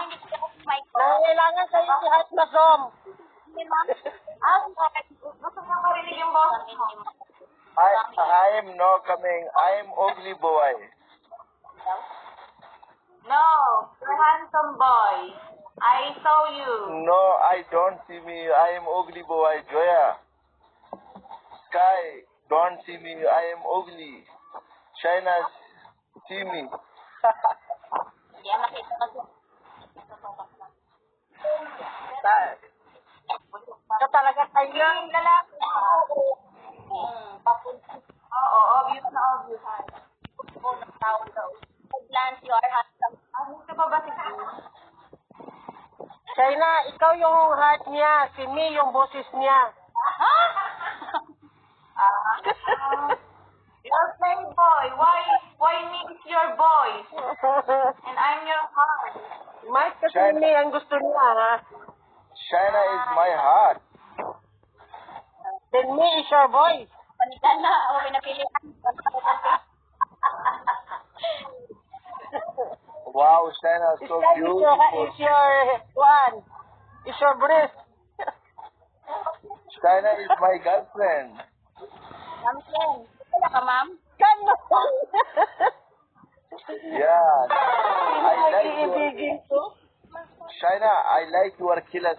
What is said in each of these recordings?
hindi ko yung mic ko. Nangailangan sa'yo si Heart na Zom. Hindi, ma'am. Gusto ko marinig yung boses mo. I am no coming. I am ugly boy. No, you're handsome boy. I saw you. No, I don't see me. I am ugly boy. Joya. Sky, don't see me. I am ugly. China, see me. Hindi, makita kasi. Ito talaga kayo. Yung lalaki. Oo, obvious na obvious. Glance, you are handsome. Gusto pa ba si China, ikaw yung heart niya. Si Me yung boses niya. You're playboy. Why me is your boy? And I'm your heart. Mike kasi Me ang gusto niya, ha? China is my heart. Then Me is your voice. Panitan na. O, pinapilihan. Wow, China, so Sky beautiful. is your one. Is your breast. China is my girlfriend. Ma'am Ken. Wala ka, ma'am? Ganon. Yeah. I like your... Iibigin ko. China, I like your killer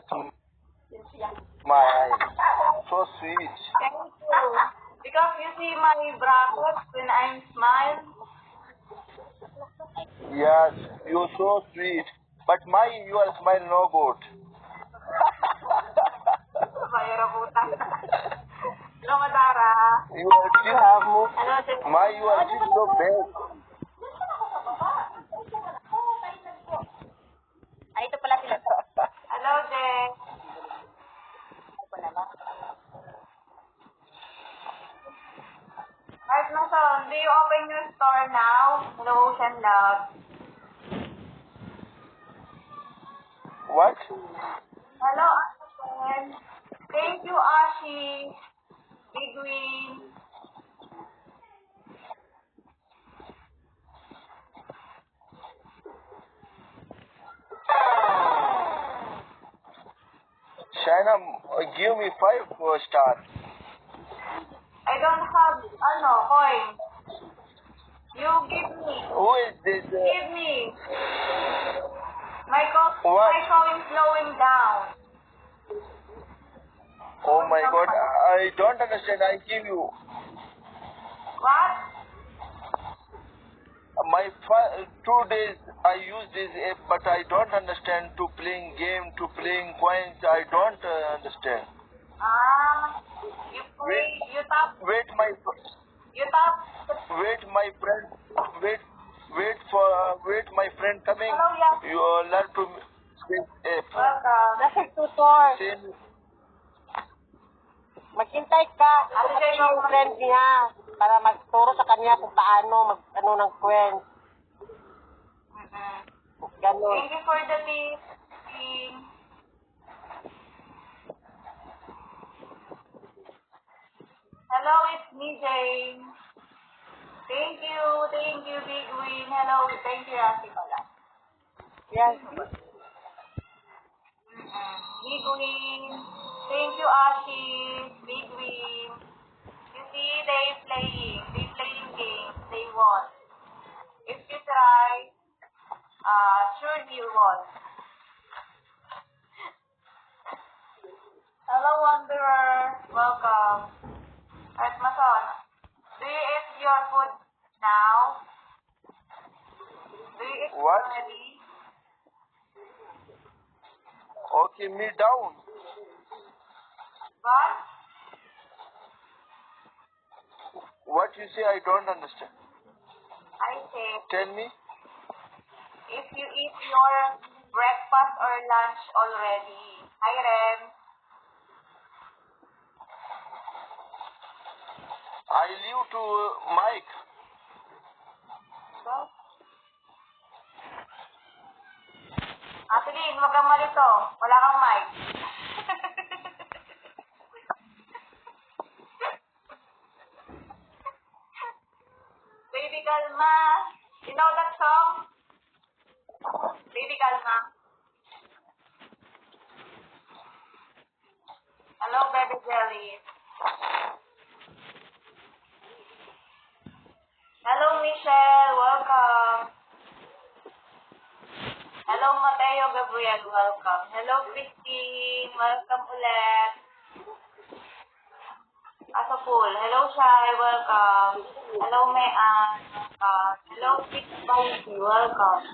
smile. So sweet. Thank you. Because you see my brackets when I smile. Yes, you're so sweet. But your smile no good. Bayara puta. Hello, Madara. Your teeth, Hello, Sis. your teeth so bad. Ay, ito pala sila. Hello, Jess. Art Mason, do you open your store now? Hello, Ocean Love. What? Hello, Aspen. Thank you, Ashi. Big Win. China, give me 5 stars. I don't have, coin. You give me. Who is this? Give me. My What? coin is slowing down. Oh my God, I don't understand. I give you What? my 2 days. I use this app, but I don't understand to playing game, to playing coins. I don't understand. You tap, Wait, my friend. Wait, my friend coming. Hello, yeah. You learn to this app. Welcome. Nasa tutor. Same. Maghintay ka. Ate Kasi Jay, yung friend niya. Para magturo sa kanya kung paano mag-ano ng kwent. Ganon. Thank you for the tip. Hello, it's me, Jane. Thank you, Big Win. Hello, thank you, Ate pala. Yes. Big Win. Thank you, Ashi. Big Win. You see, they playing games. They won. If you try, surely you won. Hello, Wanderer. Welcome. Art Mason, do you eat your food now? Do you eat What? already? Okay, me down. What? What you say? I don't understand. I say, Tell me. if you eat your breakfast or lunch already. Hi, Rem. I leave to Mike. Ate Lynn, wag kang malito. Wala kang mic. Baby Kalma. You know that song? Baby Kalma. Jelly. Hello, Michelle. Welcome. Hello, Mateo Gabriel. Welcome. Hello, Christine. Welcome ulit. Asapul. Hello, Shai. Welcome. Hello, Mayan. Welcome. Hello, Chris Bausi. Welcome.